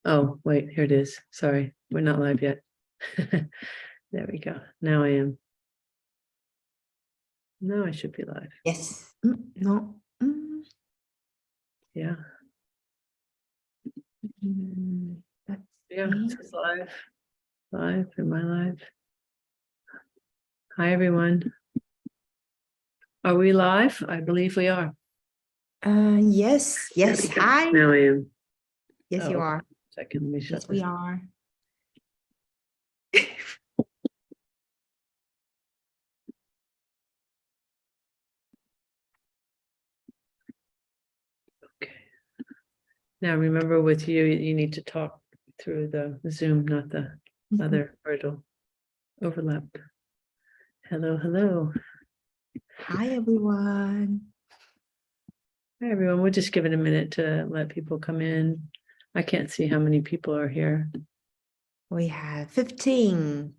Oh, wait, here it is. Sorry, we're not live yet. There we go. Now I am. Now I should be live. Yes. No. Yeah. That's Yeah, me. it's live. Live. Am I live? Hi, everyone. Are we live? I believe we are. Yes. Yes. Hi. Now I am. Yes, you are. Second, let me shut Yes, we this. are. Okay. Now remember, with you, you need to talk through the Zoom, not the other, or it'll overlap. Hello, hello. Hi, everyone. Hi, everyone. We'll just give it a minute to let people come in. I can't see how many people are here. We have 15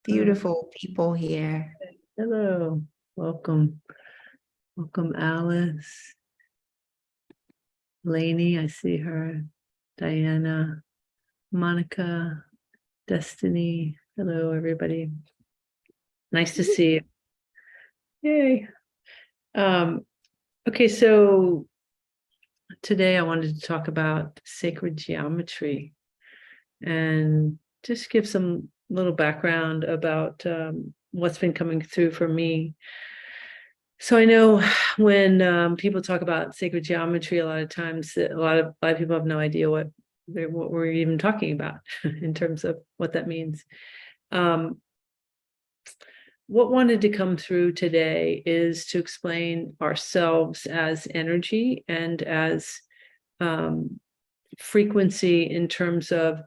beautiful people here. Hello. Welcome. Welcome, Alice. Lainey, I see her. Diana. Monica. Destiny. Hello, everybody. Nice to see you. Yay. Okay, so today I wanted to talk about sacred geometry and just give some little background about what's been coming through for me. So I know when people talk about sacred geometry, a lot of times a lot of people have no idea what we're even talking about in terms of what that means. What wanted to come through today is to explain ourselves as energy and as frequency in terms of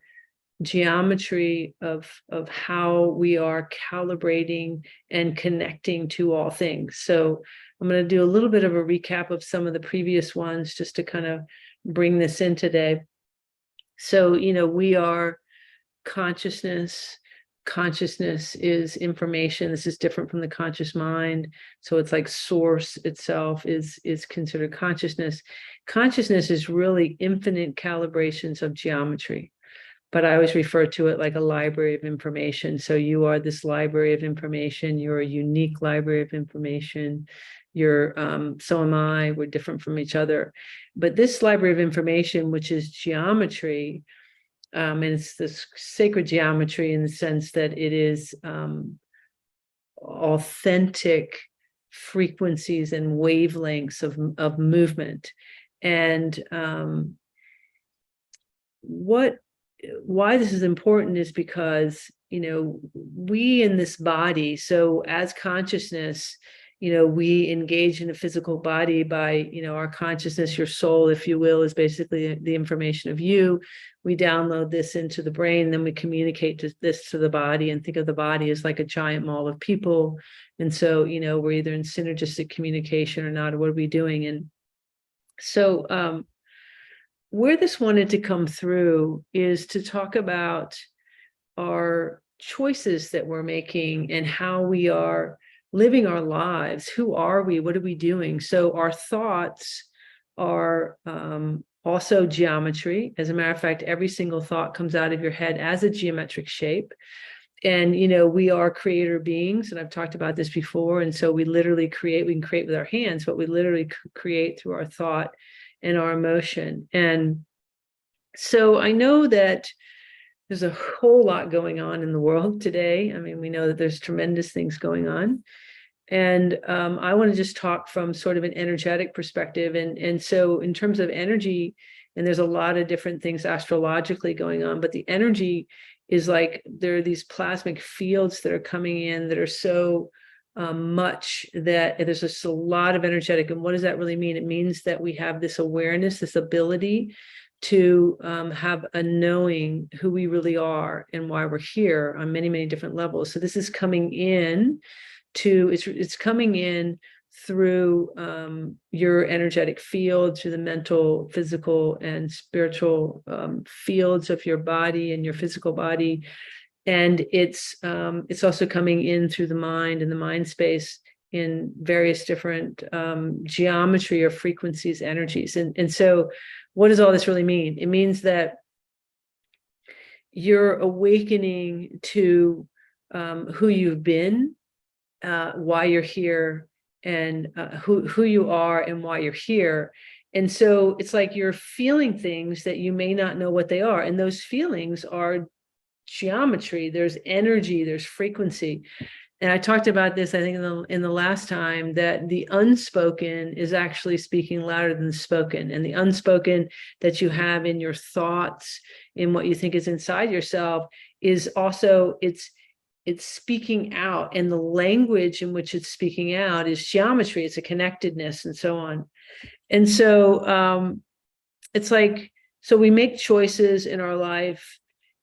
geometry of how we are calibrating and connecting to all things. So I'm going to do a little bit of a recap of some of the previous ones just to kind of bring this in today. So, we are consciousness. Consciousness is information. This is different from the conscious mind. So it's like source itself is considered consciousness. Consciousness is really infinite calibrations of geometry. But I always refer to it like a library of information. So you are this library of information. You're a unique library of information. You're, so am I. We're different from each other. But this library of information, which is geometry, and it's this sacred geometry in the sense that it is authentic frequencies and wavelengths of movement. And why this is important is because, we in this body, so as consciousness, we engage in a physical body by, our consciousness, your soul, if you will, is basically the information of you. We download this into the brain, then we communicate this to the body and think of the body as like a giant mall of people. And so, we're either in synergistic communication or not, or what are we doing? And so, where this wanted to come through is to talk about our choices that we're making and how we are living our lives. Who are we? What are we doing? So our thoughts are also geometry. As a matter of fact, every single thought comes out of your head as a geometric shape. And, we are creator beings, and I've talked about this before. And so we literally create, we can create with our hands, but we literally create through our thought and our emotion. And so I know that there's a whole lot going on in the world today. I mean, we know that there's tremendous things going on. And I want to just talk from sort of an energetic perspective. And so in terms of energy, and there's a lot of different things astrologically going on, but the energy is like, there are these plasmic fields that are coming in that are so much that there's just a lot of energetic. And what does that really mean? It means that we have this awareness, this ability to have a knowing who we really are and why we're here on many, many different levels. So this is coming in it's coming in through your energetic field, through the mental, physical, and spiritual fields of your body and your physical body. And it's also coming in through the mind and the mind space in various different geometry or frequencies, energies. And so what does all this really mean? It means that you're awakening to who you've been, why you're here, and who you are and why you're here. And so it's like you're feeling things that you may not know what they are. And those feelings are geometry, there's energy, there's frequency. And I talked about this, I think, in the last time, that the unspoken is actually speaking louder than the spoken. And the unspoken that you have in your thoughts, in what you think is inside yourself, is also, it's speaking out. And the language in which it's speaking out is geometry, it's a connectedness, and so on. And so it's like, so we make choices in our life.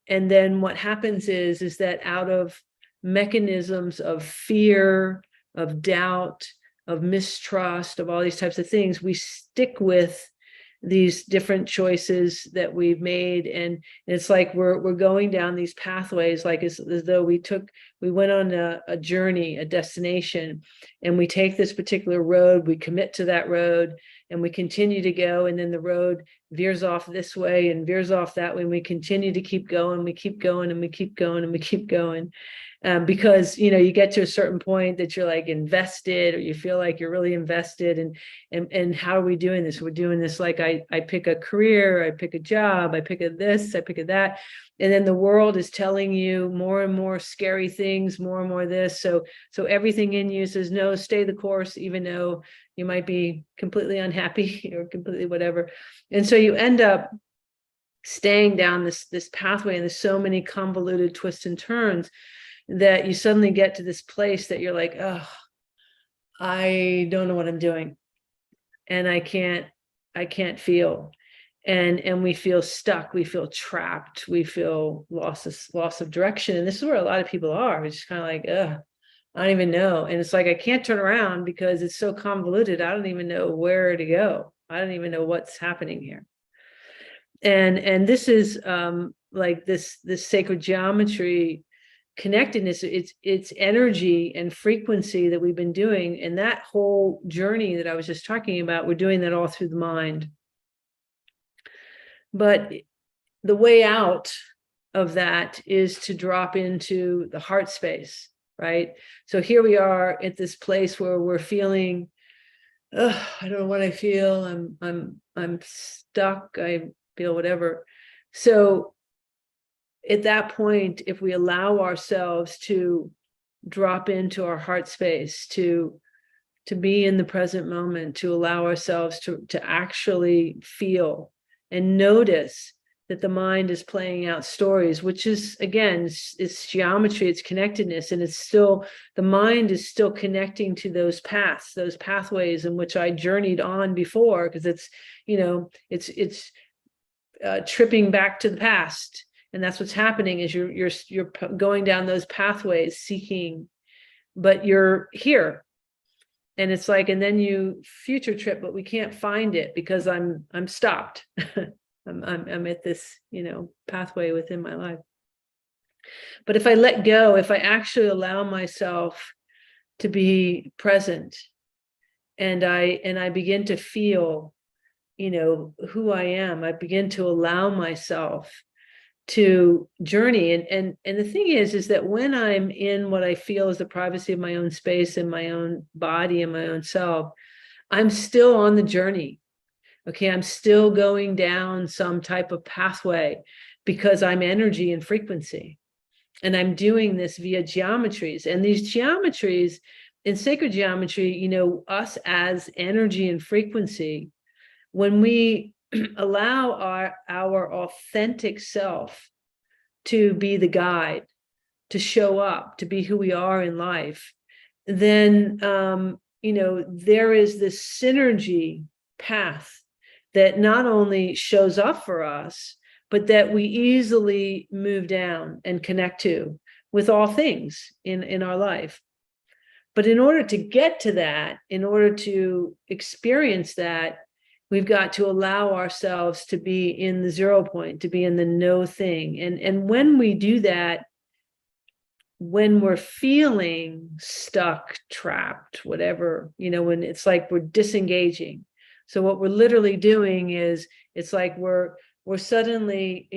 And then what happens is that out of mechanisms of fear, of doubt, of mistrust, of all these types of things, we stick with these different choices that we've made. And it's like we're going down these pathways, like as though we went on a journey, a destination, and we take this particular road, we commit to that road, and we continue to go, and then the road veers off this way and veers off that way, and we continue to keep going, we keep going, and we keep going, and we keep going. Because you get to a certain point that you're like invested, or you feel like you're really invested, and how are we doing this? We're doing this like I pick a career, I pick a job, I pick a this, I pick a that, and then the world is telling you more and more scary things, more and more this. So everything in you says no, stay the course, even though you might be completely unhappy or completely whatever. And so you end up staying down this pathway, and there's so many convoluted twists and turns that you suddenly get to this place that you're like, oh, I don't know what I'm doing, and I can't feel, and we feel stuck, we feel trapped, we feel loss of direction. And this is where a lot of people are. It's just kind of like, I don't even know. And it's like, I can't turn around because it's so convoluted. I don't even know where to go. I don't even know what's happening here. And this is like this sacred geometry connectedness, it's energy and frequency that we've been doing. And that whole journey that I was just talking about, we're doing that all through the mind. But the way out of that is to drop into the heart space, right? So here we are at this place where we're feeling, I don't know what I feel, I'm stuck, I feel whatever. So at that point, if we allow ourselves to drop into our heart space, to be in the present moment, to allow ourselves to actually feel and notice that the mind is playing out stories, which is, again, it's geometry, it's connectedness, and it's still, the mind is still connecting to those paths, those pathways in which I journeyed on before, because it's, it's tripping back to the past. And that's what's happening, is you're going down those pathways seeking, but you're here. And it's like, and then you future trip, but we can't find it because I'm stopped. I'm at this, pathway within my life. But if I let go, if I actually allow myself to be present, and I begin to feel, who I am, I begin to allow myself to journey. And the thing is that when I'm in what I feel is the privacy of my own space and my own body and my own self, I'm still on the journey. Okay, I'm still going down some type of pathway because I'm energy and frequency. And I'm doing this via geometries. And these geometries, in sacred geometry, us as energy and frequency, when we allow our authentic self to be the guide, to show up, to be who we are in life, then, there is this synergy path that not only shows up for us, but that we easily move down and connect to with all things in our life. But in order to get to that, in order to experience that, we've got to allow ourselves to be in the 0 point, to be in the no thing. And when we do that, when we're feeling stuck, trapped, whatever, when it's like we're disengaging, So what we're literally doing is, it's like we're suddenly,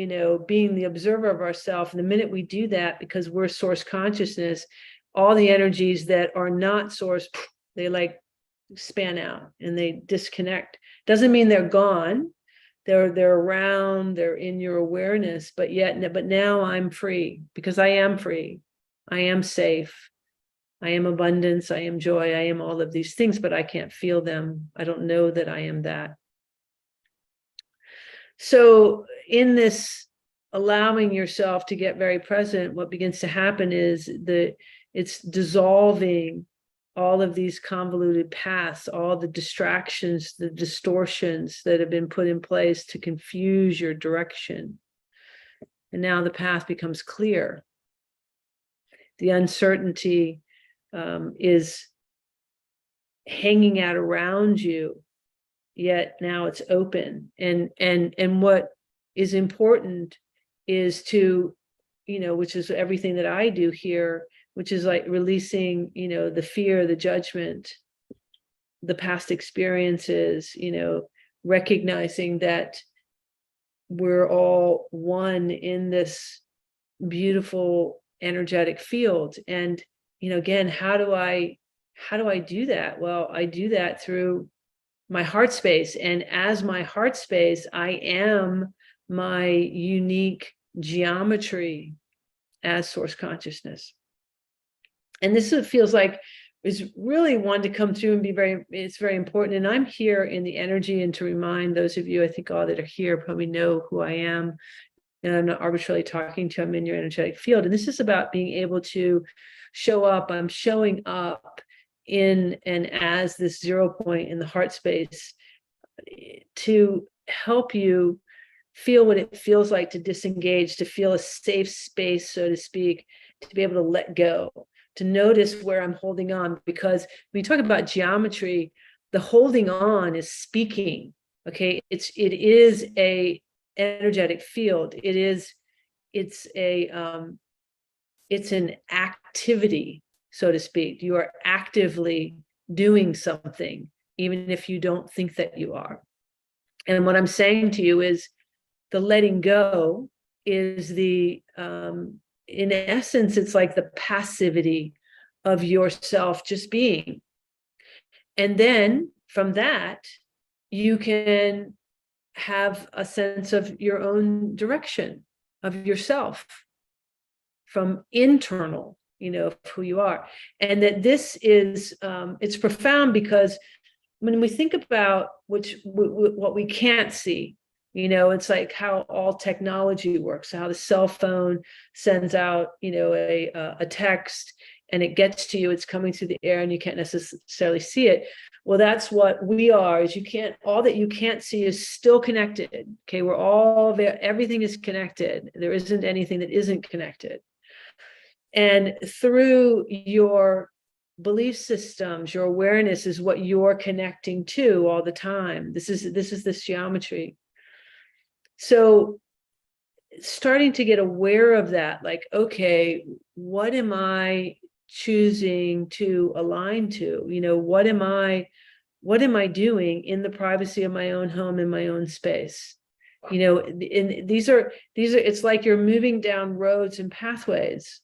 being the observer of ourselves. And the minute we do that, because we're source consciousness, all the energies that are not source, they like span out and they disconnect. Doesn't mean they're gone. They're around, they're in your awareness, but now I'm free, because I am free. I am safe. I am abundance. I am joy. I am all of these things, but I can't feel them. I don't know that I am that. So in this allowing yourself to get very present, what begins to happen is it's dissolving all of these convoluted paths, all the distractions, the distortions that have been put in place to confuse your direction. And now the path becomes clear. The uncertainty is hanging out around you, yet now it's open. And what is important is to, which is everything that I do here, which is like releasing, the fear, the judgment, the past experiences, recognizing that we're all one in this beautiful energetic field. And, again, how do I do that? Well, I do that through my heart space. And as my heart space, I am my unique geometry as source consciousness. And this feels like is really one to come through and it's very important. And I'm here in the energy, and to remind those of you, I think all that are here probably know who I am, and I'm not arbitrarily talking to you. I'm in your energetic field. And this is about being able to show up. I'm showing up in and as this 0 point in the heart space to help you feel what it feels like to disengage, to feel a safe space, so to speak, to be able to let go, to notice where I'm holding on. Because when you talk about geometry, the holding on is speaking. Okay, it is a energetic field. It's an activity, so to speak. You are actively doing something, even if you don't think that you are. And what I'm saying to you is the letting go is in essence, it's like the passivity of yourself just being. And then from that, you can have a sense of your own direction of yourself from internal, of who you are. And that this is, it's profound, because when we think about what we can't see, it's like how all technology works, how the cell phone sends out, a text, and it gets to you, it's coming through the air and you can't necessarily see it. Well, that's what we are, is all that you can't see is still connected. Okay, we're all there, everything is connected. There isn't anything that isn't connected. And through your belief systems, your awareness is what you're connecting to all the time. This is this geometry. So starting to get aware of that, like, okay, what am I choosing to align to? What am I doing in the privacy of my own home, in my own space? And these are it's like you're moving down roads and pathways.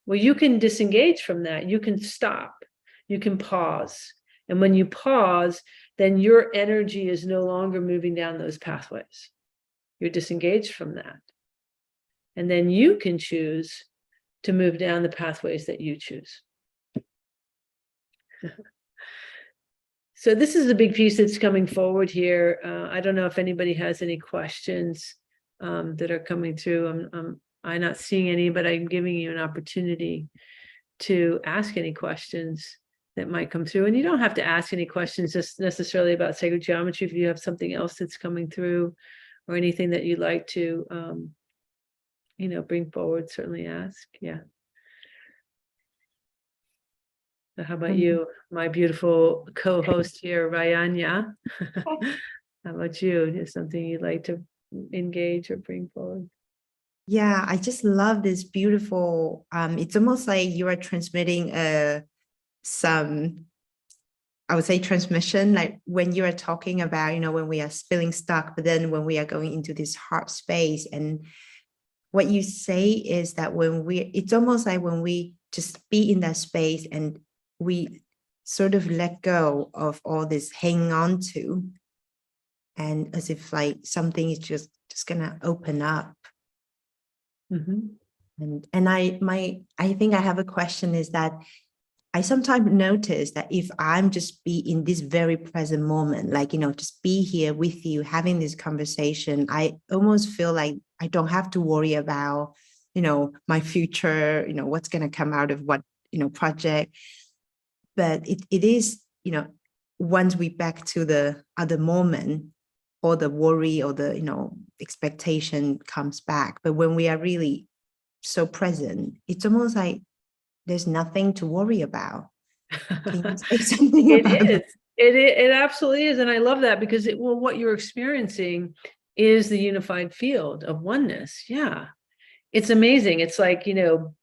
Well, you can disengage from that. You can stop. You can pause. And when you pause, then your energy is no longer moving down those pathways. You're disengaged from that. And then you can choose to move down the pathways that you choose. So this is a big piece that's coming forward here. I don't know if anybody has any questions that are coming through. I'm not seeing any, but I'm giving you an opportunity to ask any questions that might come through. And you don't have to ask any questions just necessarily about sacred geometry. If you have something else that's coming through, or anything that you'd like to, bring forward, certainly ask. Yeah. So how about you, my beautiful co-host here, Rayania? How about you? Is something you'd like to engage or bring forward? Yeah, I just love this beautiful, it's almost like you are transmitting some I would say transmission, like when you are talking about, when we are feeling stuck, but then when we are going into this hard space, and what you say is that it's almost like when we just be in that space and we sort of let go of all this hanging on to, and as if like something is just gonna open up. Mhm. And I think I have a question, is that I sometimes notice that if I'm just be in this very present moment, like, just be here with you, having this conversation, I almost feel like I don't have to worry about, my future, what's going to come out of what, project. But it is, once we back to the other moment, all the worry or the, expectation comes back. But when we are really so present, it's almost like there's nothing to worry about. Can you say something It about is. that? It absolutely is. And I love that because what you're experiencing is the unified field of oneness. Yeah. It's amazing. It's like, people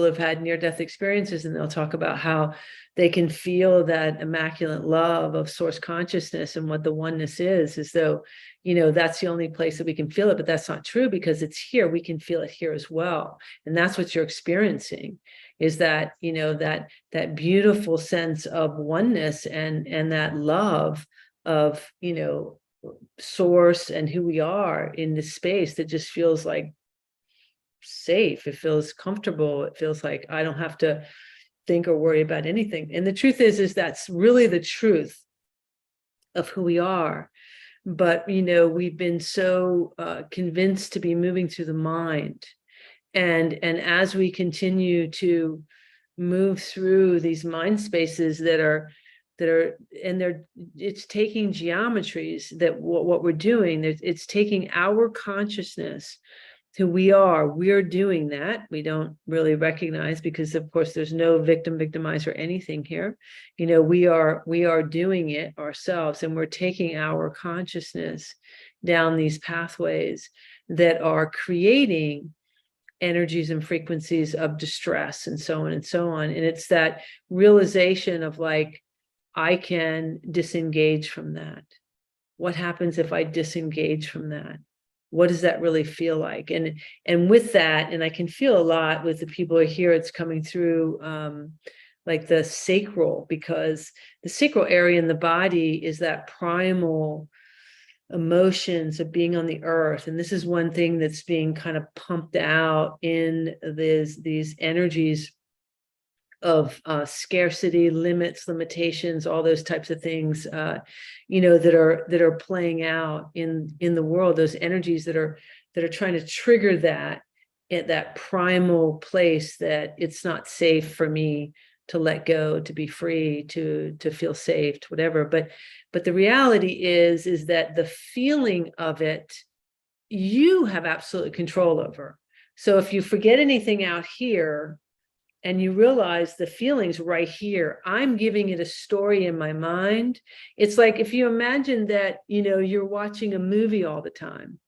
have had near-death experiences and they'll talk about how they can feel that immaculate love of source consciousness, and what the oneness is, as though, that's the only place that we can feel it. But that's not true, because it's here. We can feel it here as well. And that's what you're experiencing, is that, that beautiful sense of oneness, and that love of, source and who we are in this space that just feels like safe. It feels comfortable. It feels like I don't have to think or worry about anything. And the truth is that's really the truth of who we are. But, we've been so convinced to be moving through the mind. And as we continue to move through these mind spaces it's taking geometries, that what we're doing, it's taking our consciousness, who we're doing that. We don't really recognize, because of course there's no victimizer anything here. We are doing it ourselves, and we're taking our consciousness down these pathways that are creating energies and frequencies of distress, and so on and so on. And it's that realization of like, I can disengage from that. What happens if I disengage from that? What does that really feel like? And with that, and I can feel a lot with the people here, it's coming through like the sacral, because the sacral area in the body is that primal emotions of being on the earth. And this is one thing that's being kind of pumped out in these energies of scarcity, limitations, all those types of things, that are playing out in the world. Those energies that are trying to trigger that at that primal place, that it's not safe for me to let go, to be free, to feel safe, to whatever. But the reality is that the feeling of it, you have absolute control over. So if you forget anything out here, and you realize the feelings right here, I'm giving it a story in my mind. It's like if you imagine that, you're watching a movie all the time,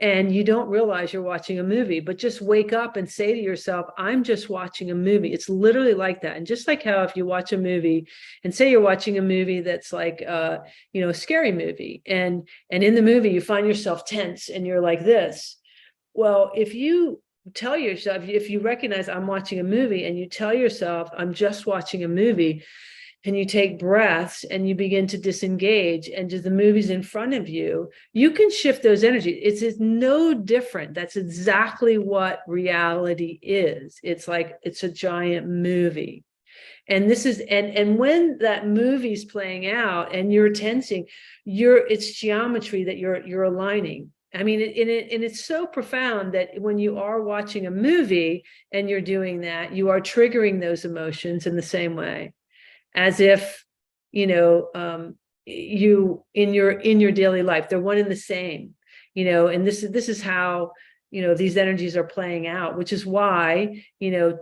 and you don't realize you're watching a movie, but just wake up and say to yourself, I'm just watching a movie. It's literally like that. And just like how if you watch a movie, and say you're watching a movie that's like, a scary movie, and in the movie you find yourself tense and you're like this. Well, if you tell yourself, if you recognize I'm watching a movie, and you tell yourself I'm just watching a movie, and you take breaths and you begin to disengage, and just the movie's in front of you, you can shift those energies. It's no different. That's exactly what reality is. It's like, it's a giant movie. And this is, and when that movie's playing out and you're tensing, it's geometry that you're aligning. I mean, and it's so profound that when you are watching a movie and you're doing that, you are triggering those emotions in the same way, as if, you in your daily life, they're one and the same, and this is how, these energies are playing out, which is why,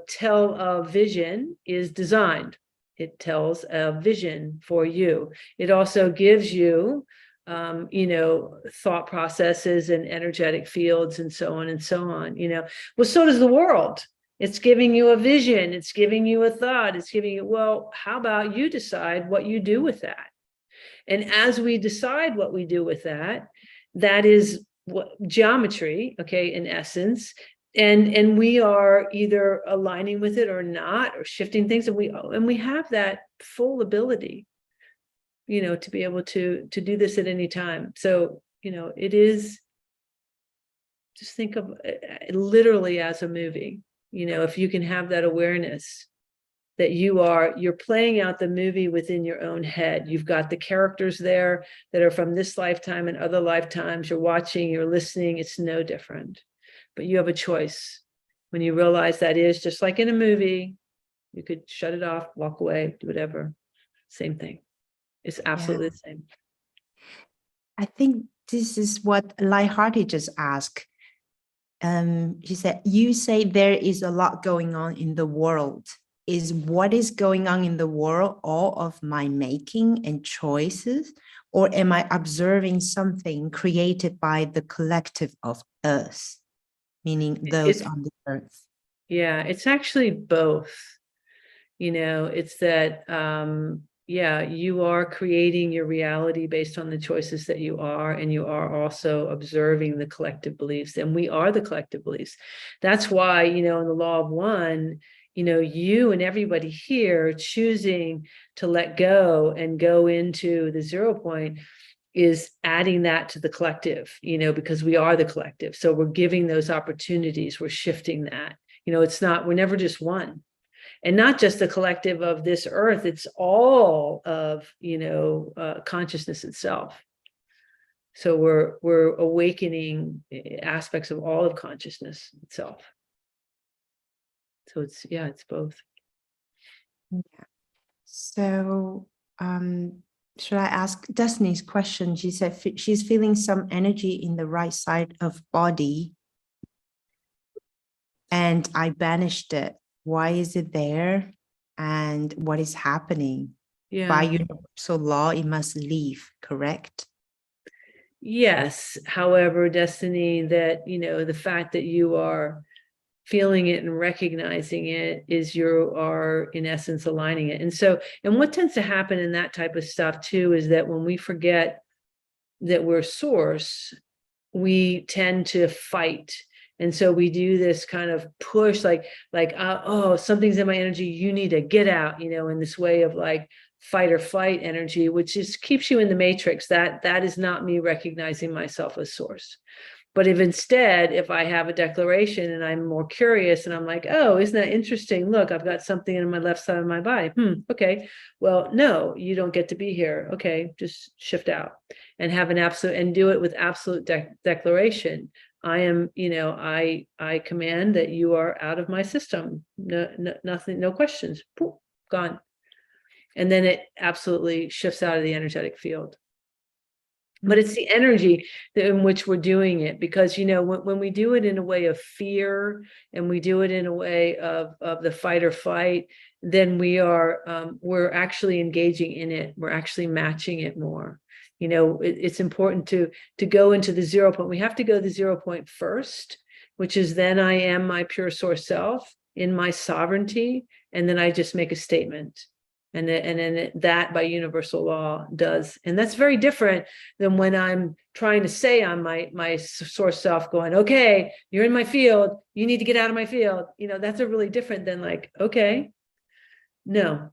television is designed. It tells a vision for you. It also gives you, thought processes and energetic fields, and so on and so on. Well, so does the world. It's giving you a vision. It's giving you a thought. It's giving you, well, how about you decide what you do with that? And as we decide what we do with that, that is what geometry, okay, in essence. And we are either aligning with it or not, or shifting things. And we have that full ability, to be able to do this at any time. So, it is, just think of it literally as a movie. If you can have that awareness that you're playing out the movie within your own head. You've got the characters there that are from this lifetime and other lifetimes. You're watching, you're listening. It's no different, but you have a choice. When you realize that is just like in a movie, you could shut it off, walk away, do whatever. Same thing. It's absolutely the same. I think this is what Lighthearted just asked. She said, you say there is a lot going on in the world. Is what is going on in the world all of my making and choices? Or am I observing something created by the collective of us, meaning those on the earth? Yeah, it's actually both. It's that, you are creating your reality based on the choices that you are, and you are also observing the collective beliefs, and we are the collective beliefs. That's why, in the law of one, you and everybody here choosing to let go and go into the 0 point is adding that to the collective, because we are the collective. So we're giving those opportunities, we're shifting that. We're never just one. And not just the collective of this earth, it's all of, consciousness itself. So we're awakening aspects of all of consciousness itself. So it's both. Yeah. So should I ask Destiny's question? She said she's feeling some energy in the right side of body, and I banished it. Why is it there? And what is happening? Yeah. By universal law, it must leave, correct? Yes. However, Destiny, that, the fact that you are feeling it and recognizing it is you are in essence aligning it. And what tends to happen in that type of stuff too, is that when we forget that we're source, we tend to fight. And so we do this kind of push, like, oh, something's in my energy, you need to get out, in this way of like fight or flight energy, which just keeps you in the matrix. That is not me recognizing myself as source. But if I have a declaration and I'm more curious and I'm like, oh, isn't that interesting? Look, I've got something in my left side of my body. Okay. Well, no, you don't get to be here. Okay. Just shift out and have an absolute, and do it with absolute declaration. I am, I command that you are out of my system. No, nothing, no questions. Poof, gone. And then it absolutely shifts out of the energetic field. But it's the energy in which we're doing it, because, when we do it in a way of fear and we do it in a way of the fight or flight, then we're actually engaging in it. We're actually matching it more. It's important to go into the 0 point. We have to go to the 0 point first, which is then I am my pure source self in my sovereignty. And then I just make a statement. And then that by universal law does. And that's very different than when I'm trying to say I'm my source self going, okay, you're in my field, you need to get out of my field. That's a really different than like, okay, no,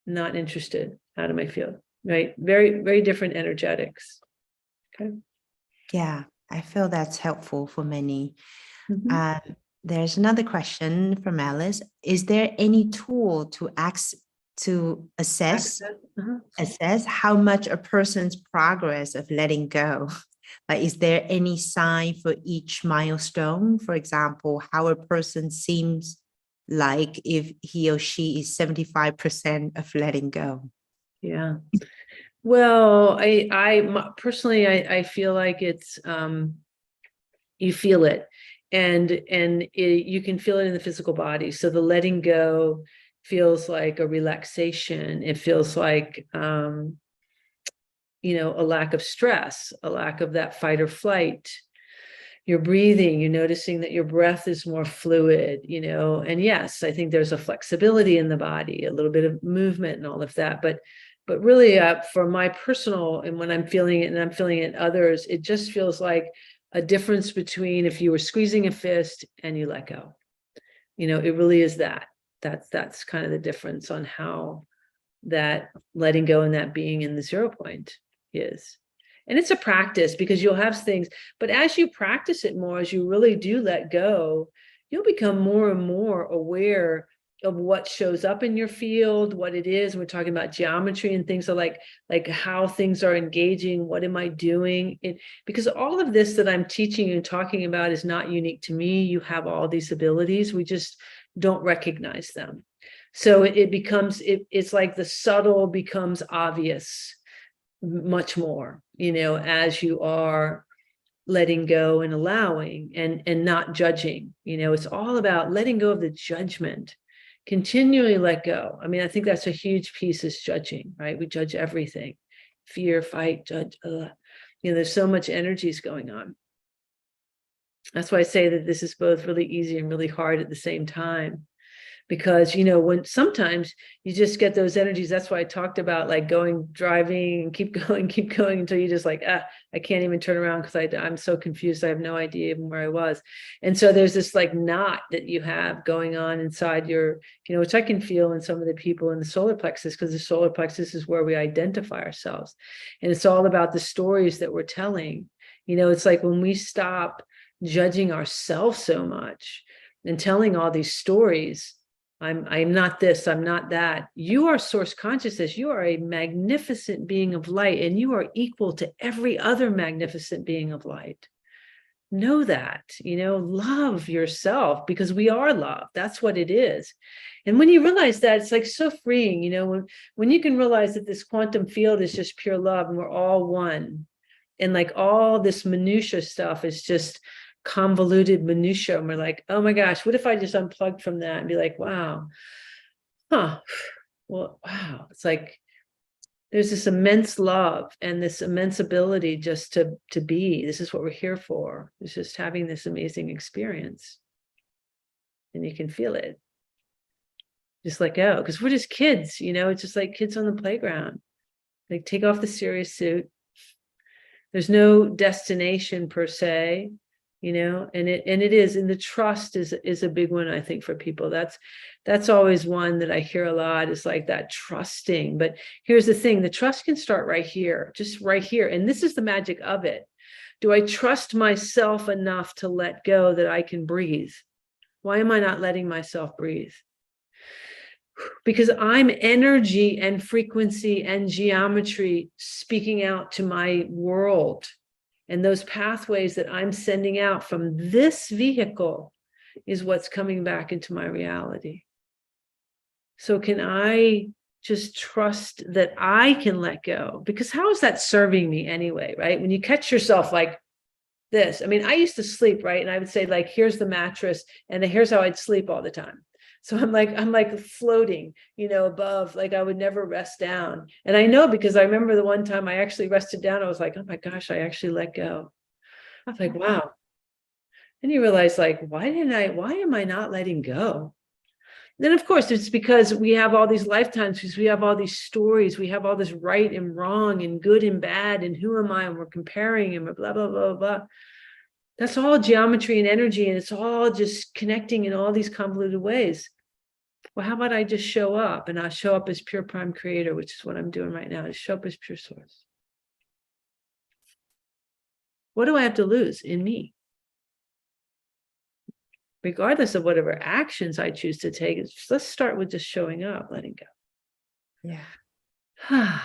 not interested, out of my field, right? Very, very different energetics. Okay. Yeah, I feel that's helpful for many. Mm-hmm. There's another question from Alice. Is there any tool to assess how much a person's progress of letting go? Like, is there any sign for each milestone? For example, how a person seems like if he or she is 75% of letting go? Yeah. Well, I personally, I feel like it's, you feel it, and you can feel it in the physical body. So the letting go feels like a relaxation. It feels like, a lack of stress, a lack of that fight or flight. You're breathing, you're noticing that your breath is more fluid, you know, and yes, I think there's a flexibility in the body, a little bit of movement and all of that, but really for my personal, and when I'm feeling it and I'm feeling it in others, it just feels like a difference between if you were squeezing a fist and you let go. You know, it really is that. That's kind of the difference on how that letting go and that being in the 0 point is. And it's a practice, because you'll have things, but as you practice it more, as you really do let go, you'll become more and more aware of what shows up in your field, what it is. We're talking about geometry and things, are like how things are engaging. What am I doing? Because all of this that I'm teaching and talking about is not unique to me. You have all these abilities. We just don't recognize them. So it becomes, it's like the subtle becomes obvious much more, you know, as you are letting go and allowing and not judging. You know, it's all about letting go of the judgment. Continually let go. I mean, I think that's a huge piece, is judging, right? We judge everything. Fear, fight, judge. You know, there's so much energies going on. That's why I say that this is both really easy and really hard at the same time. Because, you know, when sometimes you just get those energies. That's why I talked about like driving and keep going until you just like, I can't even turn around because I'm so confused. I have no idea even where I was. And so there's this like knot that you have going on inside your, you know, which I can feel in some of the people in the solar plexus, because the solar plexus is where we identify ourselves. And it's all about the stories that we're telling. You know, it's like when we stop judging ourselves so much and telling all these stories, I'm not this, I'm not that. You are source consciousness. You are a magnificent being of light, and you are equal to every other magnificent being of light. Know that, you know, love yourself, because we are love. That's what it is. And when you realize that, it's like so freeing, you know, when you can realize that this quantum field is just pure love and we're all one. And like all this minutia stuff is just convoluted minutia, and we're like, oh my gosh, what if I just unplugged from that and be like, wow, well, wow, it's like there's this immense love and this immense ability just to be. This is what we're here for. It's just having this amazing experience, and you can feel it. Just let go, because we're just kids, you know. It's just like kids on the playground. Like, take off the serious suit. There's no destination per se, you know, and it is, and the trust is a big one, I think, for people. That's always one that I hear a lot, is like that trusting. But here's the thing, the trust can start right here, just right here. And this is the magic of it. Do I trust myself enough to let go that I can breathe? Why am I not letting myself breathe? Because I'm energy and frequency and geometry speaking out to my world. And those pathways that I'm sending out from this vehicle is what's coming back into my reality. So can I just trust that I can let go? Because how is that serving me anyway, right? When you catch yourself like this, I mean, I used to sleep, right? And I would say, like, here's the mattress, and here's how I'd sleep all the time. So I'm like floating, you know, above, like I would never rest down. And I know, because I remember the one time I actually rested down, I was like, oh my gosh, I actually let go. I was like, wow. And you realize, like, why am I not letting go? Then, of course, it's because we have all these lifetimes, because we have all these stories, we have all this right and wrong and good and bad, and who am I? And we're comparing, and we're blah, blah, blah, blah. That's all geometry and energy, and it's all just connecting in all these convoluted ways. Well, how about I just show up, and I'll show up as pure prime creator, which is what I'm doing right now, is show up as pure source. What do I have to lose in me? Regardless of whatever actions I choose to take, let's start with just showing up, letting go. Yeah.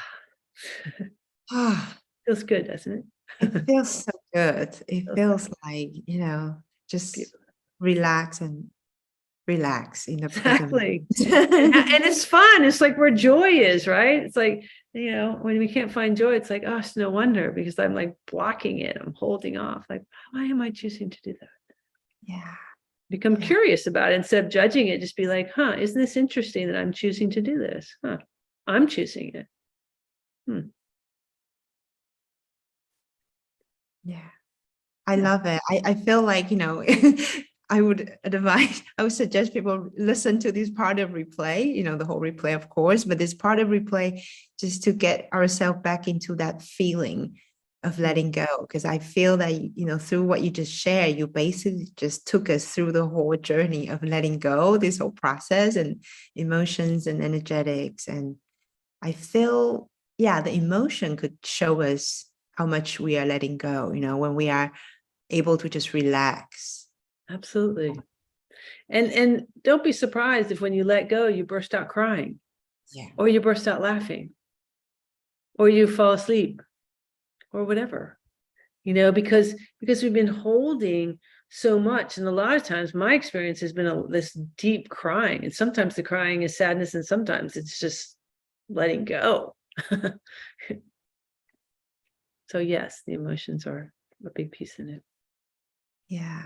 Feels good, doesn't it? It feels so good. It feels like, you know, just relax in the present. Exactly. And it's fun. It's like where joy is, right? It's like, you know, when we can't find joy, it's like, oh, it's no wonder, because I'm like blocking it. I'm holding off. Like, why am I choosing to do that? Yeah. Become curious about it instead of judging it. Just be like, isn't this interesting that I'm choosing to do this? I'm choosing it. Yeah. I love it. I feel like, I would advise, I would suggest people listen to this part of replay, the whole replay, of course, but this part of replay just to get ourselves back into that feeling of letting go. Because I feel that, through what you just shared, you basically just took us through the whole journey of letting go, this whole process and emotions and energetics. And I feel, yeah, the emotion could show us how much we are letting go, when we are able to just relax. Absolutely. And don't be surprised if when you let go, you burst out crying, Yeah. or you burst out laughing, or you fall asleep, or whatever, because we've been holding so much. And a lot of times my experience has been this deep crying. And sometimes the crying is sadness, and sometimes it's just letting go. So yes, the emotions are a big piece in it. Yeah.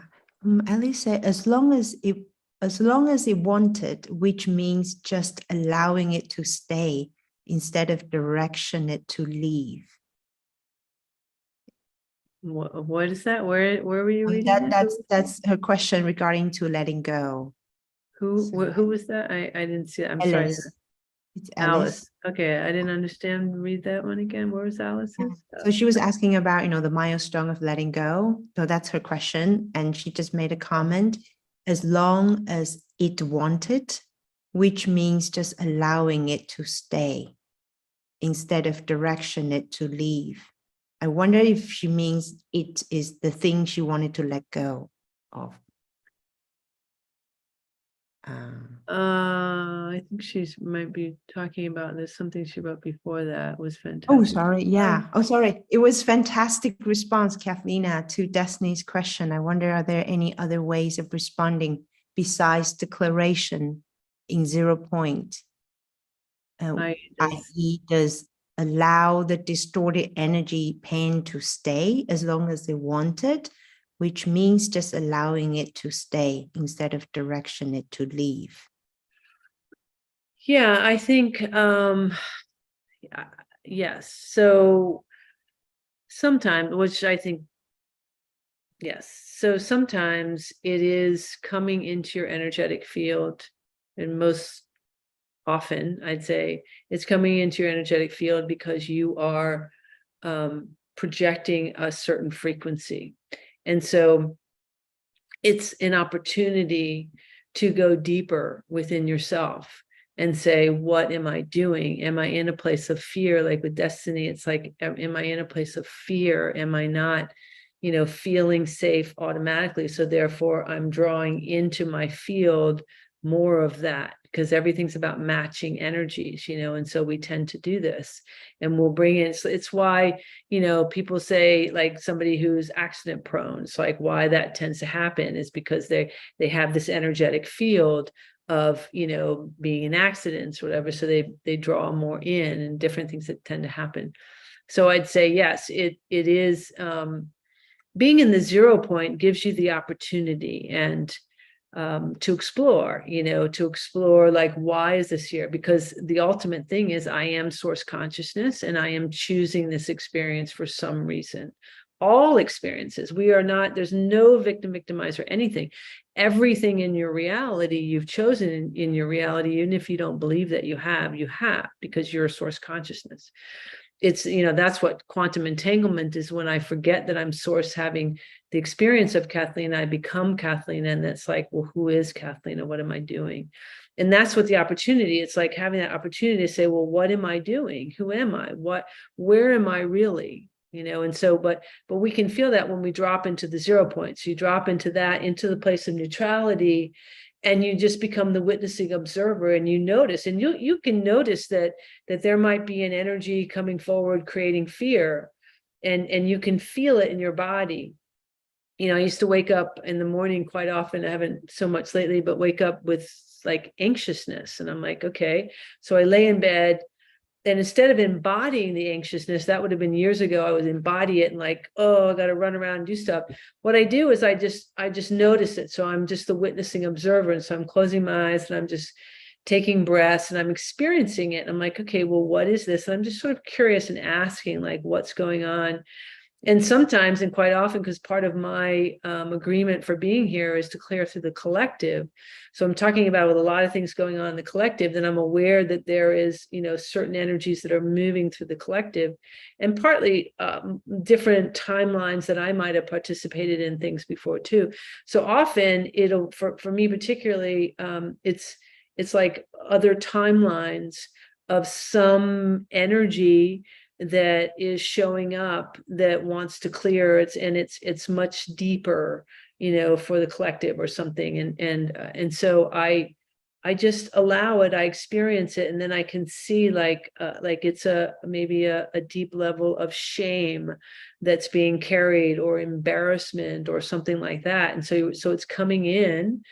Alice said, as long as it wanted, which means just allowing it to stay instead of direction it to leave. What is that? Where were you reading That's her question regarding to letting go. Who So, who was that? I didn't see it. I'm sorry. Alice. It's Alice. Alice. Okay, I didn't understand. Read that one again. Where was Alice's? So she was asking about, the milestone of letting go. So that's her question. And she just made a comment, as long as it wanted, which means just allowing it to stay instead of direction it to leave. I wonder if she means it is the thing she wanted to let go of. I think she's might be talking about this. Something she wrote before that was fantastic. Oh, sorry. Yeah. Oh, sorry. It was fantastic response, Cathleena, to Destiny's question. I wonder, are there any other ways of responding besides declaration in 0 point? I.e., does allow the distorted energy pain to stay as long as they want it, which means just allowing it to stay instead of direction it to leave. Yeah, I think yes. So sometimes, which I think, yes. So sometimes it is coming into your energetic field, and most often I'd say it's coming into your energetic field because you are projecting a certain frequency. And so it's an opportunity to go deeper within yourself and say, what am I doing? Am I in a place of fear? Like with Destiny, it's like, am I in a place of fear? Am I not, feeling safe automatically? So therefore I'm drawing into my field more of that, because everything's about matching energies, and so we tend to do this, and we'll bring in, so it's why, people say, like, somebody who's accident prone, it's like why that tends to happen is because they have this energetic field of, being in accidents or whatever, so they draw more in, and different things that tend to happen. So I'd say yes, it is being in the 0 point gives you the opportunity and to explore, like, why is this here? Because the ultimate thing is I am source consciousness, and I am choosing this experience for some reason. All experiences, we are not, there's no victim, victimizer, anything. Everything in your reality, you've chosen in your reality, even if you don't believe that you have, because you're a source consciousness. It's, that's what quantum entanglement is. When I forget that I'm source, having the experience of Cathleena, I become Cathleena, and that's like, well, who is Cathleena? What am I doing? And that's what the opportunity, it's like having that opportunity to say, well, what am I doing? Who am I? Where am I really? And so, but we can feel that when we drop into the 0 point. So you drop into the place of neutrality, and you just become the witnessing observer, and you notice, and you can notice that there might be an energy coming forward, creating fear, and you can feel it in your body. I used to wake up in the morning quite often. I haven't so much lately, but wake up with like anxiousness, and I'm like, okay. So I lay in bed, and instead of embodying the anxiousness, that would have been years ago, I would embody it and like, oh, I got to run around and do stuff. What I do is I just notice it. So I'm just the witnessing observer. And so I'm closing my eyes, and I'm just taking breaths, and I'm experiencing it. I'm like, okay, well, what is this? And I'm just sort of curious and asking, like, what's going on? And sometimes, and quite often, because part of my agreement for being here is to clear through the collective. So I'm talking about with a lot of things going on in the collective, then I'm aware that there is, certain energies that are moving through the collective, and partly different timelines that I might have participated in things before too. So often it'll, for me particularly, it's like other timelines of some energy that is showing up that wants to clear. It's much deeper, for the collective or something. And so I just allow it, I experience it, and then I can see like it's maybe a deep level of shame that's being carried, or embarrassment or something like that. And so it's coming in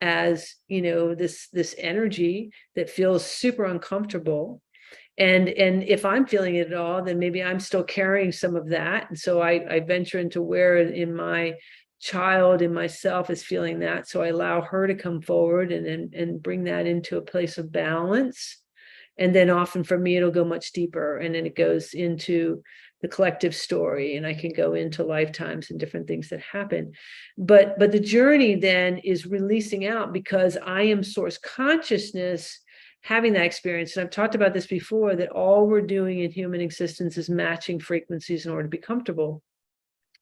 as, this energy that feels super uncomfortable. And if I'm feeling it at all, then maybe I'm still carrying some of that. And so I venture into where in my child, in myself, is feeling that. So I allow her to come forward and bring that into a place of balance. And then often for me, it'll go much deeper. And then it goes into the collective story, and I can go into lifetimes and different things that happen. But the journey then is releasing out, because I am source consciousness having that experience. And I've talked about this before, that all we're doing in human existence is matching frequencies in order to be comfortable.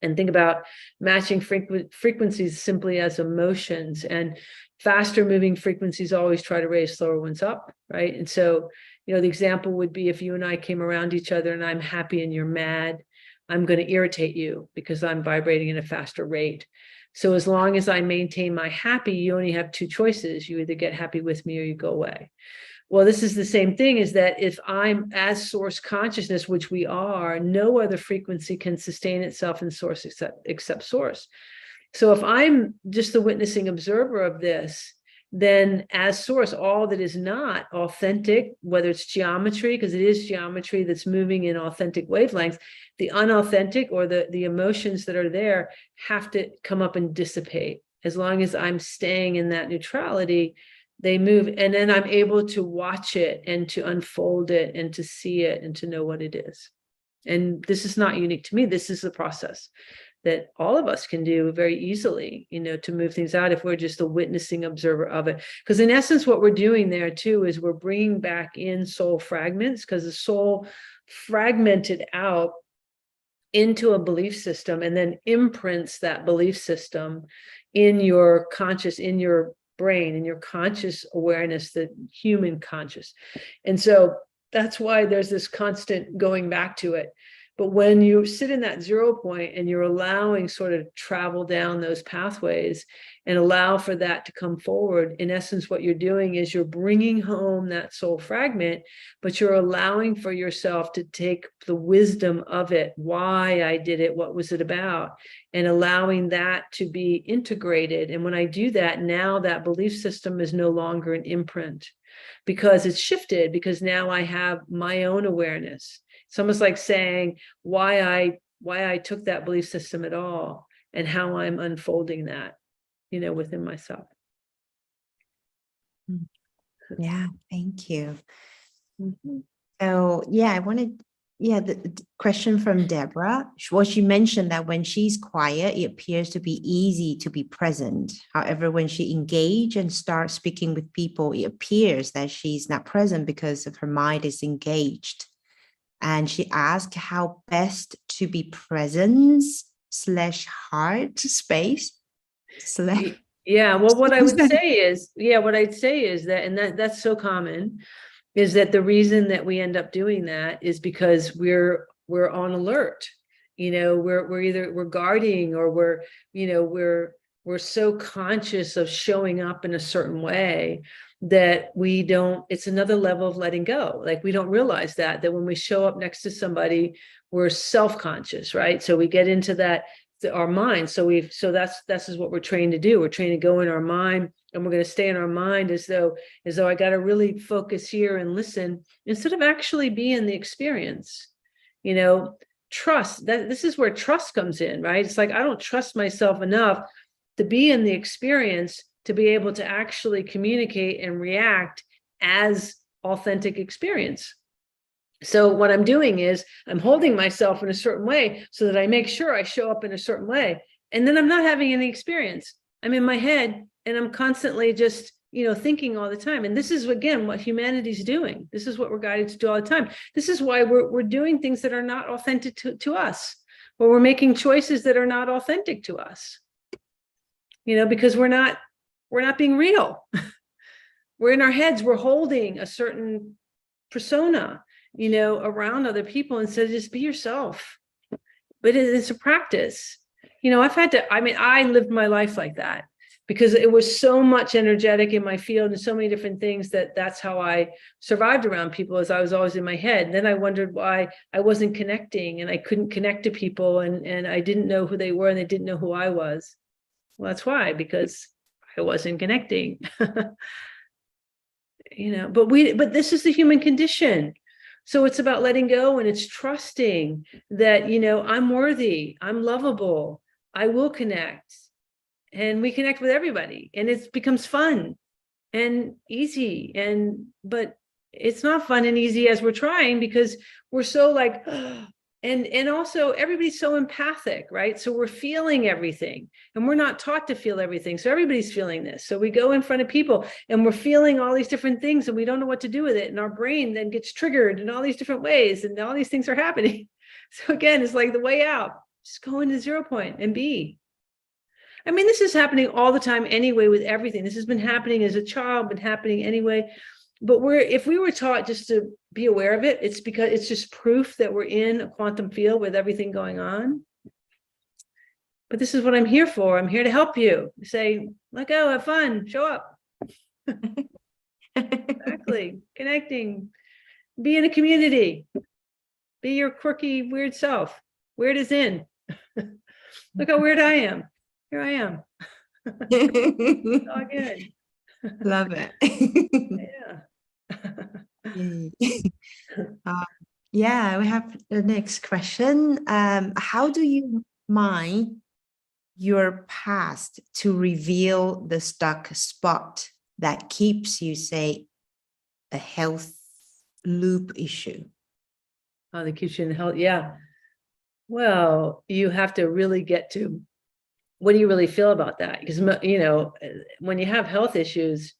And think about matching frequencies simply as emotions, and faster moving frequencies always try to raise slower ones up, right? And so, the example would be, if you and I came around each other and I'm happy and you're mad, I'm going to irritate you because I'm vibrating at a faster rate. So as long as I maintain my happy, you only have two choices. You either get happy with me or you go away. Well, this is the same thing, is that if I'm as source consciousness, which we are, no other frequency can sustain itself in source except source. So if I'm just the witnessing observer of this, then as source, all that is not authentic, whether it's geometry, because it is geometry that's moving in authentic wavelengths, the unauthentic or the emotions that are there have to come up and dissipate. As long as I'm staying in that neutrality, they move, and then I'm able to watch it and to unfold it and to see it and to know what it is. And this is not unique to me. This is the process that all of us can do very easily, to move things out if we're just a witnessing observer of it. Because in essence, what we're doing there too is we're bringing back in soul fragments, because the soul fragmented out into a belief system and then imprints that belief system in your conscious, in your brain, in your conscious awareness, the human conscious. And so that's why there's this constant going back to it. But when you sit in that 0 point and you're allowing sort of travel down those pathways and allow for that to come forward, in essence, what you're doing is you're bringing home that soul fragment, but you're allowing for yourself to take the wisdom of it, why I did it, what was it about, and allowing that to be integrated. And when I do that, now that belief system is no longer an imprint, because it's shifted, because now I have my own awareness. It's almost like saying why I took that belief system at all, and how I'm unfolding that, within myself. Yeah, thank you. Mm-hmm. So I wanted, the question from Deborah. Well, she mentioned that when she's quiet, it appears to be easy to be present. However, when she engages and starts speaking with people, it appears that she's not present because of her mind is engaged. And she asked how best to be presence/heart space. Yeah, well, what I'd say is that, and that's so common, is that the reason that we end up doing that is because we're on alert. We're guarding, or we're so conscious of showing up in a certain way that it's another level of letting go. Like, we don't realize that when we show up next to somebody, we're self-conscious, right? So we get into that, our mind. So that's what we're trained to do. We're trained to go in our mind, and we're going to stay in our mind as though I got to really focus here and listen, instead of actually be in the experience. Trust, that this is where trust comes in, right? It's like, I don't trust myself enough to be in the experience, to be able to actually communicate and react as authentic experience. So what I'm doing is I'm holding myself in a certain way so that I make sure I show up in a certain way. And then I'm not having any experience. I'm in my head and I'm constantly just, thinking all the time. And this is, again, what humanity's doing. This is what we're guided to do all the time. This is why we're doing things that are not authentic to us, or we're making choices that are not authentic to us, because we're not being real. We're in our heads, we're holding a certain persona, around other people, instead of just be yourself. But it's a practice. I lived my life like that because it was so much energetic in my field and so many different things that's how I survived around people, as I was always in my head. And then I wondered why I wasn't connecting and I couldn't connect to people, and I didn't know who they were and they didn't know who I was. Well, that's why, because I wasn't connecting. But this is the human condition. So it's about letting go, and it's trusting that, I'm worthy, I'm lovable, I will connect, and we connect with everybody, and it becomes fun and easy. But it's not fun and easy as we're trying, because we're so like, and also everybody's so empathic, right? So we're feeling everything, and we're not taught to feel everything. So everybody's feeling this. So we go in front of people and we're feeling all these different things, and we don't know what to do with it. And our brain then gets triggered in all these different ways, and all these things are happening. So again, it's like the way out, just go into 0 point and be. This is happening all the time anyway with everything. This has been happening as a child, been happening anyway. But if we were taught just to be aware of it, it's because it's just proof that we're in a quantum field with everything going on. But this is what I'm here for. I'm here to help you. Say, let go, have fun, show up. Exactly. Connecting. Be in a community. Be your quirky, weird self. Weird is in. Look how weird I am. Here I am. It's all good. Love it. Yeah. We have the next question. How do you mine your past to reveal the stuck spot that keeps you, say, a health loop issue? Oh, that keeps you in health. Yeah. Well, you have to really get to, what do you really feel about that? Because, when you have health issues,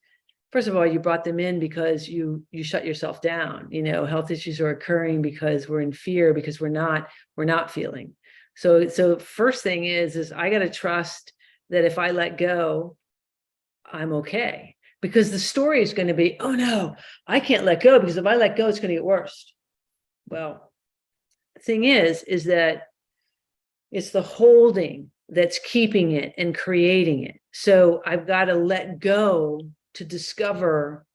first of all, you brought them in because you shut yourself down. Health issues are occurring because we're in fear, because we're not feeling. So first thing is I got to trust that if I let go, I'm okay. Because the story is going to be, oh no, I can't let go, because if I let go, it's going to get worse. Well, the thing is that it's the holding that's keeping it and creating it. So I've got to let go to discover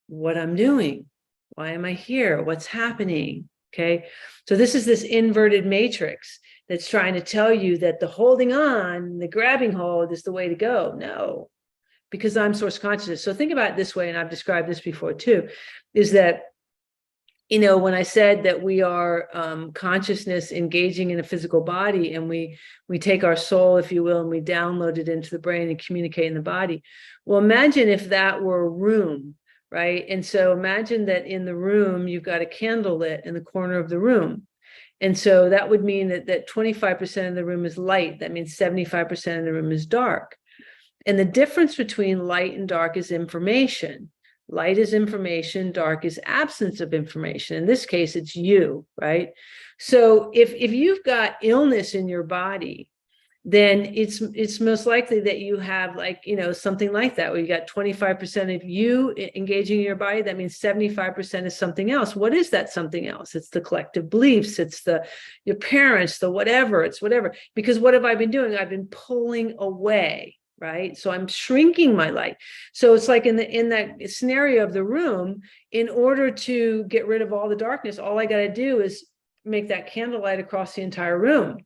what I'm doing. Why am I here? What's happening? Okay. So this is this inverted matrix that's trying to tell you that the holding on, the grabbing hold is the way to go. No, because I'm source consciousness. So think about it this way, and I've described this before too, is that, when I said that we are consciousness engaging in a physical body, and we take our soul, if you will, and we download it into the brain and communicate in the body. Well, imagine if that were a room, right? And so imagine that in the room, you've got a candle lit in the corner of the room. And so that would mean that 25% of the room is light. That means 75% of the room is dark. And the difference between light and dark is information. Light is information, dark is absence of information. In this case, it's you, right? So if you've got illness in your body, then it's most likely that you have something like that, where you got 25% of you engaging in your body. That means 75% is something else. What is that something else? It's the collective beliefs. It's your parents, the whatever, it's whatever. Because what have I been doing? I've been pulling away. Right. So I'm shrinking my light. So it's like in that scenario of the room, in order to get rid of all the darkness, all I got to do is make that candlelight across the entire room.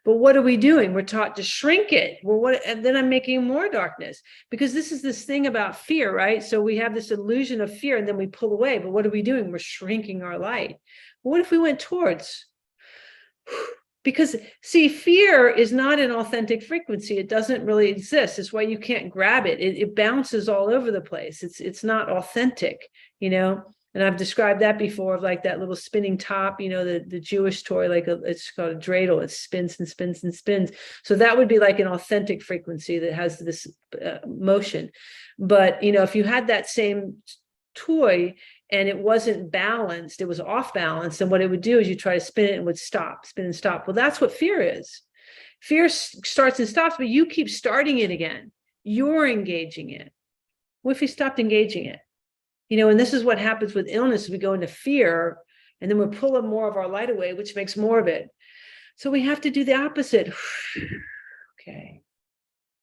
But what are we doing? We're taught to shrink it. And then I'm making more darkness, because this is this thing about fear, right? So we have this illusion of fear, and then we pull away. But what are we doing? We're shrinking our light. What if we went towards? Because, see, fear is not an authentic frequency. It doesn't really exist. It's why you can't grab it. It bounces all over the place. It's not authentic, And And I've described that before, of like that little spinning top, you know, the Jewish toy, like it's called a dreidel. It spins and spins and spins. So that would be like an authentic frequency that has this motion. But, you know, if you had that same toy and it wasn't balanced, it was off balance, and what it would do is you try to spin it and would stop, spin and stop. Well, that's what fear is. Fear starts and stops, but you keep starting it again. You're engaging it. What if you stopped engaging it? You know, and this is what happens with illness. We go into fear and then we're pulling more of our light away, which makes more of it. So we have to do the opposite. Okay.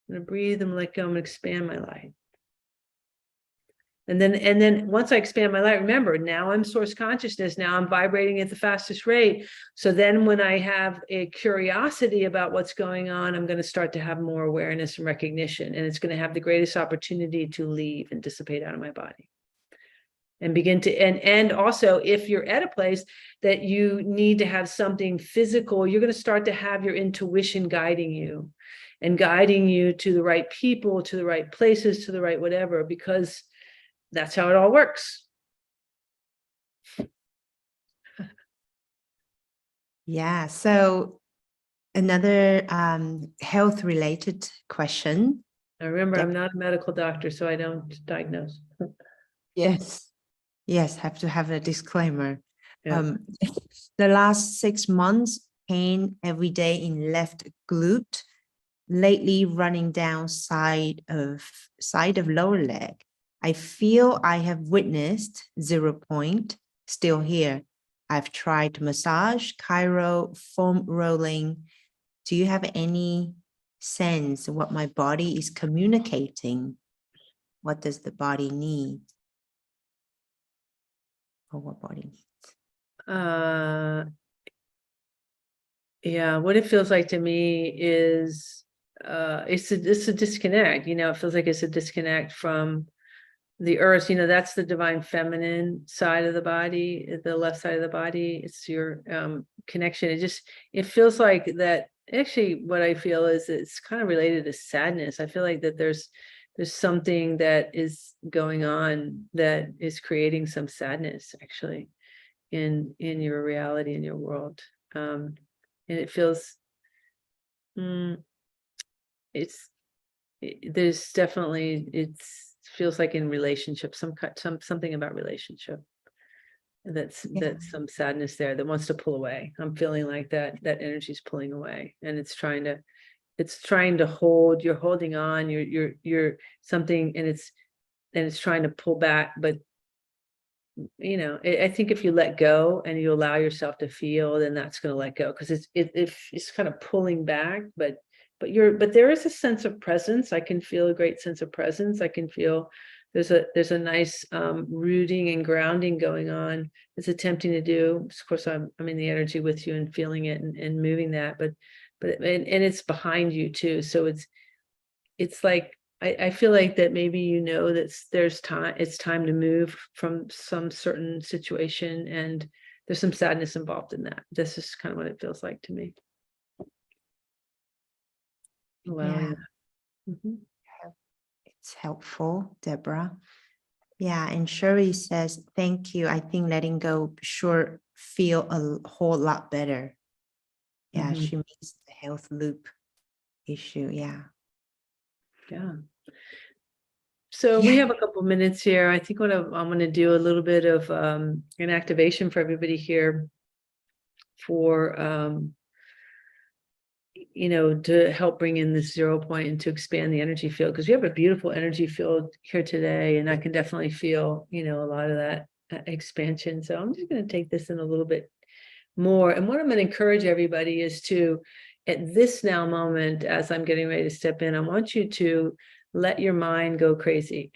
I'm going to breathe and let go. I'm going to expand my light. And then once I expand my light, remember, now I'm source consciousness. Now I'm vibrating at the fastest rate. So then when I have a curiosity about what's going on, I'm going to start to have more awareness and recognition. And it's going to have the greatest opportunity to leave and dissipate out of my body. And begin to, and also, if you're at a place that you need to have something physical, you're going to start to have your intuition guiding you and guiding you to the right people, to the right places, to the right whatever, because that's how it all works. Yeah. So another health related question. Now remember, I'm not a medical doctor, so I don't diagnose. Yes. Yes, have to have a disclaimer. Yeah. The last 6 months, pain every day in left glute, lately running down side of lower leg. I feel I have witnessed 0 point, still here. I've tried massage, chiro, foam rolling. Do you have any sense what my body is communicating? What does the body need? Or what body? Yeah, what it feels like to me is it's a disconnect. You know, it feels like it's a disconnect from the earth. You know, that's the divine feminine side of the body, the left side of the body. It's your connection. It feels like that. Actually, what I feel is it's kind of related to sadness. I feel like that there's something that is going on that is creating some sadness actually in your reality, in your world. And it feels there's definitely, feels like in relationship, something about relationship that's some sadness there that wants to pull away. I'm feeling like that energy is pulling away, and it's trying to hold. You're holding on, you're something, and it's trying to pull back. But you know, I think if you let go and you allow yourself to feel, then that's going to let go, because it's kind of pulling back. But there is a sense of presence. I can feel a great sense of presence. I can feel there's a nice rooting and grounding going on. It's attempting to do. Of course, I'm in the energy with you and feeling it and moving that. But it's behind you too. So it's like, I feel like that maybe you know that it's time to move from some certain situation, and there's some sadness involved in that. This is kind of what it feels like to me. Allowing that. It's helpful, Deborah. Yeah, and Sherry says, thank you. I think letting go sure feel a whole lot better. Yeah, she means the health loop issue. Yeah. So we have a couple minutes here. I think what I'm going to do a little bit of an activation for everybody here for you know, to help bring in this 0 point and to expand the energy field, because we have a beautiful energy field here today, and I can definitely feel, you know, a lot of that expansion. So I'm just going to take this in a little bit more. And what I'm going to encourage everybody is to, at this now moment, as I'm getting ready to step in, I want you to let your mind go crazy.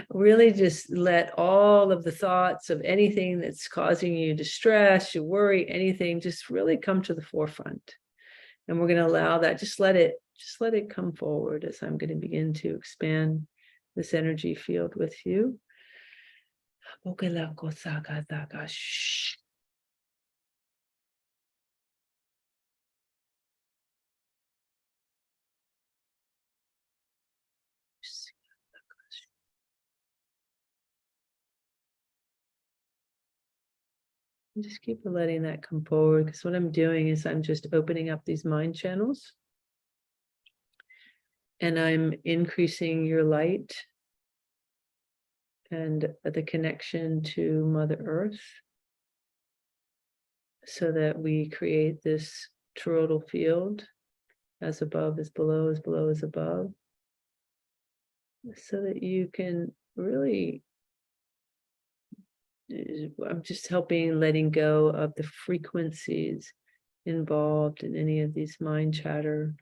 Really just let all of the thoughts of anything that's causing you distress, you worry, anything, just really come to the forefront. And we're going to allow that, just let it come forward as I'm going to begin to expand this energy field with you. And just keep letting that come forward, because what I'm doing is I'm just opening up these mind channels. And I'm increasing your light and the connection to Mother Earth, so that we create this toroidal field, as above is below, as below is above, so that you can really, I'm just helping letting go of the frequencies involved in any of these mind chatter,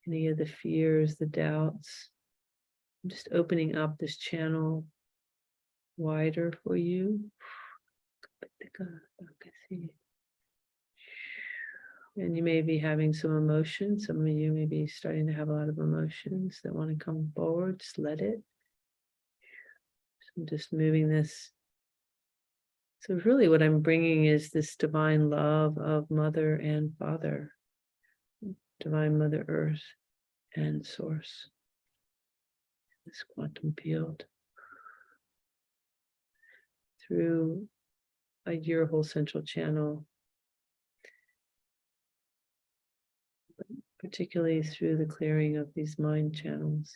any of the fears, the doubts. I'm just opening up this channel wider for you. And you may be having some emotions. Some of you may be starting to have a lot of emotions that want to come forward. Just let it. So I'm just moving this. So really what I'm bringing is this divine love of Mother and Father, Divine Mother Earth and Source, this quantum field, through your whole central channel, particularly through the clearing of these mind channels.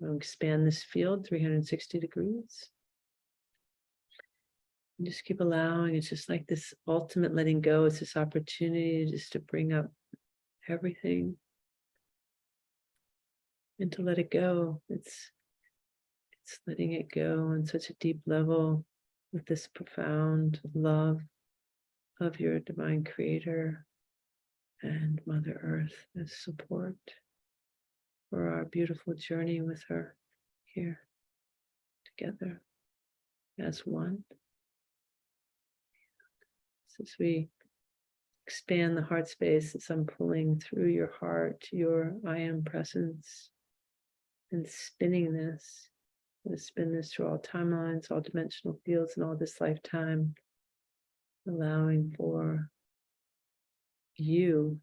I'll expand this field 360 degrees. And just keep allowing. It's just like this ultimate letting go. It's this opportunity just to bring up everything and to let it go. It's letting it go on such a deep level, with this profound love of your divine creator and Mother Earth as support for our beautiful journey with her here together as one. So as we expand the heart space, as I'm pulling through your heart, your I am presence, and spinning this. I'm going to spin this through all timelines, all dimensional fields, and all this lifetime, allowing for you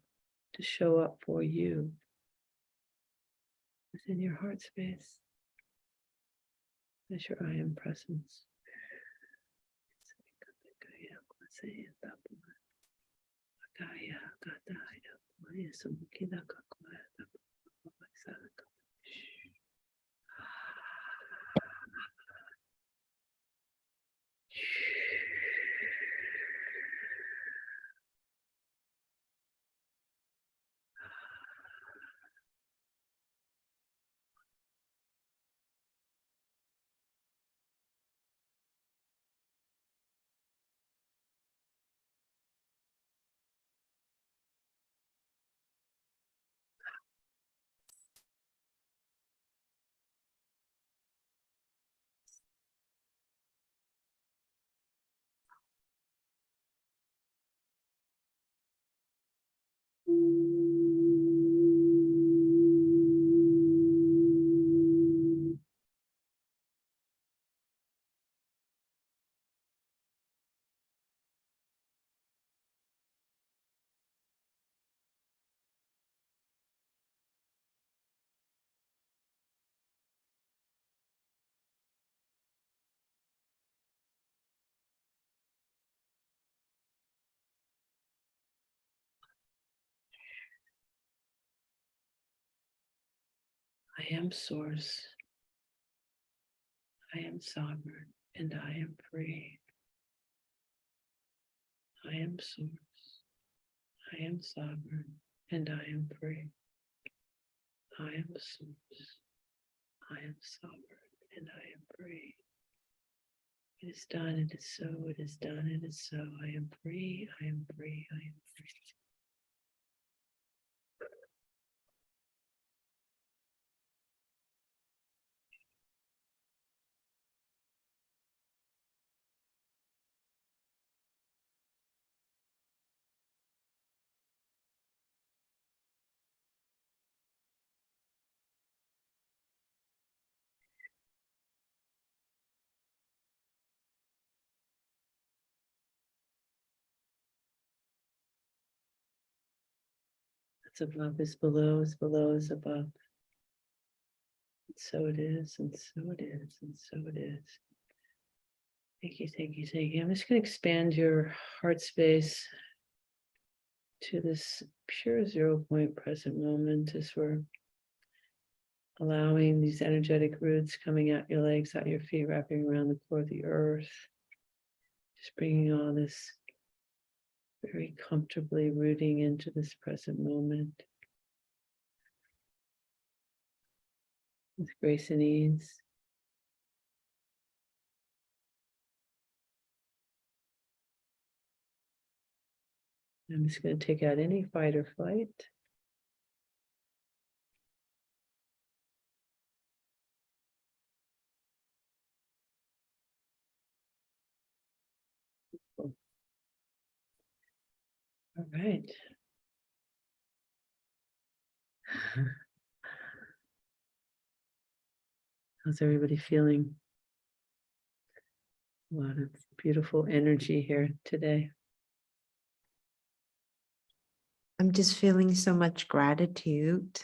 to show up for you within your heart space as your I am presence. I am source. I am sovereign, and I am free. I am source. I am sovereign, and I am free. I am source. I am sovereign, and I am free. It is done, it is so, it is done, it is so. I am free, I am free, I am free. What's above is below, is below is above. So it is, and so it is, and so it is. Thank you, thank you, thank you. I'm just going to expand your heart space to this pure 0 point present moment as we're allowing these energetic roots coming out your legs, out your feet, wrapping around the core of the earth. Just bringing all this very comfortably rooting into this present moment with grace and ease. I'm just going to take out any fight or flight. All right. How's everybody feeling? A lot of beautiful energy here today. I'm just feeling so much gratitude.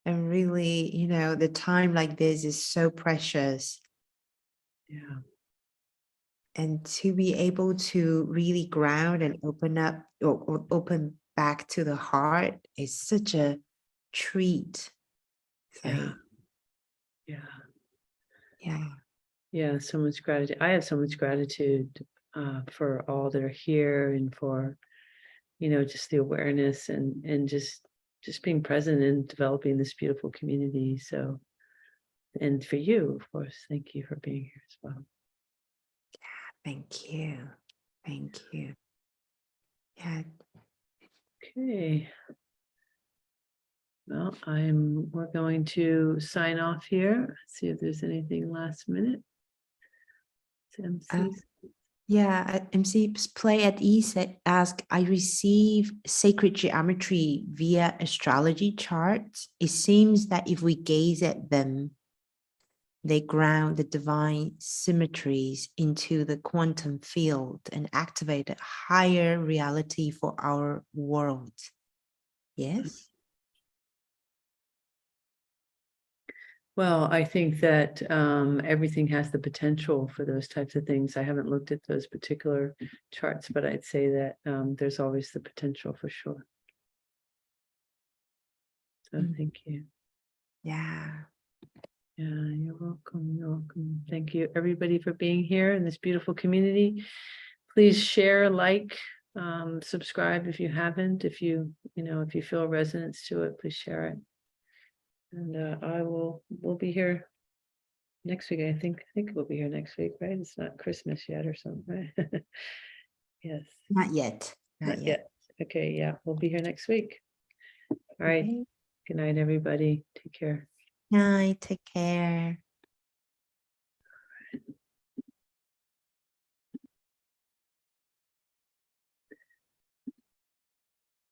And really, you know, the time like this is so precious. Yeah. And to be able to really ground and open up or open back to the heart is such a treat. Yeah. Right? Yeah. Yeah. Yeah. So much gratitude. I have so much gratitude for all that are here and for, you know, just the awareness and just being present and developing this beautiful community. So, and for you, of course, thank you for being here as well. Thank you. Thank you. Yeah. Okay. Well, we're going to sign off here. See if there's anything last minute. MC. Yeah, MC's Play at Ease ask, I receive sacred geometry via astrology charts. It seems that if we gaze at them, they ground the divine symmetries into the quantum field and activate a higher reality for our world. Yes? Well, I think that everything has the potential for those types of things. I haven't looked at those particular charts, but I'd say that there's always the potential for sure. So thank you. Yeah. Yeah, you're welcome. You're welcome. Thank you, everybody, for being here in this beautiful community. Please share, like, subscribe if you haven't. If you feel a resonance to it, please share it. And we'll be here next week. I think we'll be here next week, right? It's not Christmas yet or something, right? Yes. Not yet. Not yet. Okay, yeah, we'll be here next week. All right. Okay. Good night, everybody. Take care. Night. Take care.